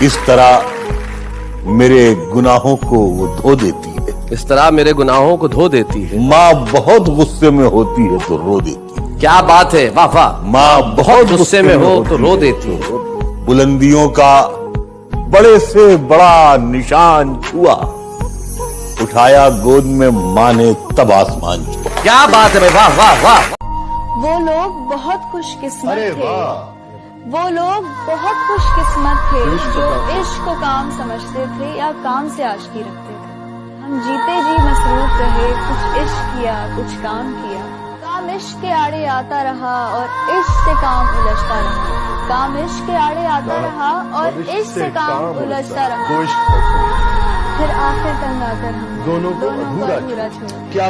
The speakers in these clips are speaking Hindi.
इस तरह मेरे गुनाहों को वो धो देती है। इस तरह मेरे गुनाहों को धो देती है। माँ बहुत गुस्से में होती है तो रो देती है। क्या बात है, वाह वाह। माँ बहुत गुस्से में हो तो रो देती है। बुलंदियों का बड़े से बड़ा निशान छुआ, उठाया गोद में माँ ने तब आसमान छुआ। क्या बात है भाई, वाह वाह वाह। वो लोग बहुत खुशकिस्मत थे। वो लोग बहुत खुशकिस्मत थे जो इश्क को काम समझते थे या काम से आशिकी रखते थे। हम जीते जी मसरूफ रहे, कुछ इश्क किया, कुछ काम किया। काम इश्क के आड़े आता रहा और इश्क से काम उलझता रहा। काम इश्क के आड़े आता रहा और इश्क से काम उलझता रहा। फिर आखिर तंग आकर हम दोनों को अधूरा छोड़ा। क्या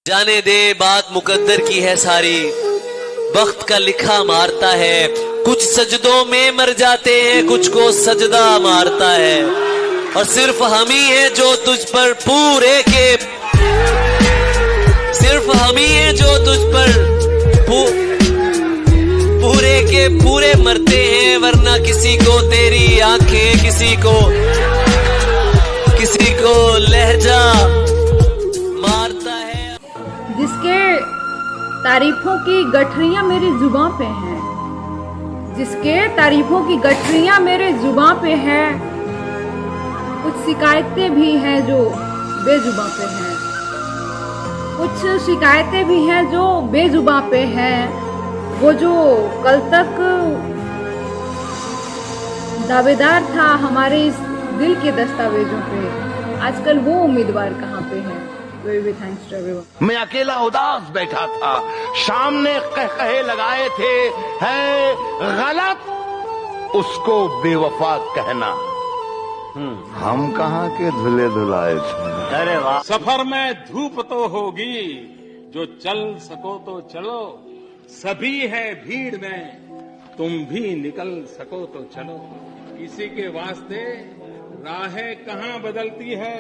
जाने दे बात मुकद्दर की है सारी, वक्त का लिखा मारता है। कुछ सजदों में मर जाते हैं, कुछ को सजदा मारता है। और सिर्फ हम ही है जो तुझ पर सिर्फ हम ही है जो तुझ पर पूरे के पूरे मरते हैं। वरना किसी को तेरी आंखें, किसी को लहजा मारता है। जिसके तारीफों की गठरियां मेरी जुबां पे हैं, जिसके तारीफों की गठरियां मेरे जुबां पे हैं। कुछ शिकायतें भी हैं जो बेजुबां पे हैं, कुछ शिकायतें भी हैं जो बेजुबां पे हैं। वो जो कल तक दावेदार था हमारे इस दिल के दस्तावेजों पे, आजकल वो उम्मीदवार कहाँ पे है। Very thanks to everyone. मैं अकेला उदास बैठा था, शाम ने कहे लगाए थे, है गलत उसको बेवफा कहना। हम कहाँ के धुले धुलाए थे। अरे वाह। सफर में धूप तो होगी, जो चल सको तो चलो। सभी है भीड़ में, तुम भी निकल सको तो चलो। किसी के वास्ते राहें कहाँ बदलती है,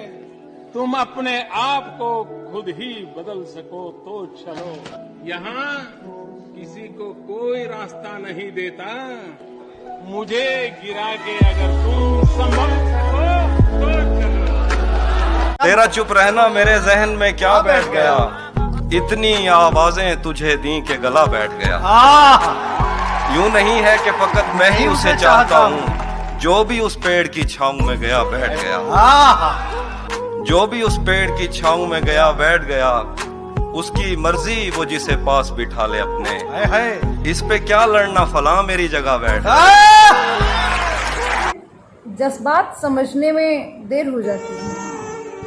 तुम अपने आप को खुद ही बदल सको तो चलो। यहाँ किसी को कोई रास्ता नहीं देता, मुझे गिरा के अगर तुम संभल सको तो चलो। तेरा चुप रहना मेरे जहन में क्या बैठ गया, इतनी आवाजें तुझे दी के गला बैठ गया। यूं नहीं है कि फकत मैं ही उसे चाहता हूँ, जो भी उस पेड़ की छांव में गया बैठ गया। जो भी उस पेड़ की छांव में गया बैठ गया, उसकी मर्जी वो जिसे पास बिठा ले अपने। इस पे क्या लड़ना, फला मेरी जगह बैठ। जज्बात समझने में देर हो जाती है,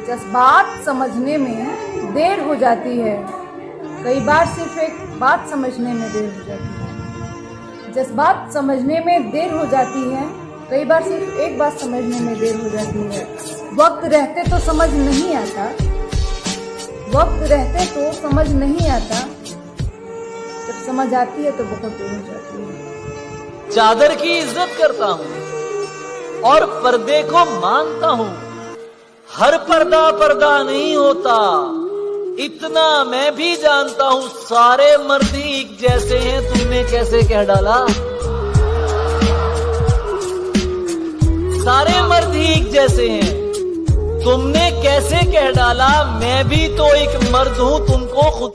जज्बात समझने में देर हो जाती है। कई बार सिर्फ एक बात समझने में देर हो जाती है। जज्बात समझने में देर हो जाती है, कई बार सिर्फ एक बात समझने में देर हो जाती है। वक्त रहते तो समझ नहीं आता, वक्त रहते तो समझ नहीं आता, जब समझ आती है तो बहुत देर हो जाती है। चादर की इज्जत करता हूँ और पर्दे को मानता हूँ। हर पर्दा नहीं होता, इतना मैं भी जानता हूँ। सारे मर्द एक जैसे हैं, तुमने कैसे कह डाला। सारे मर्द एक जैसे हैं, तुमने कैसे कह डाला। मैं भी तो एक मर्द हूँ, तुमको खुद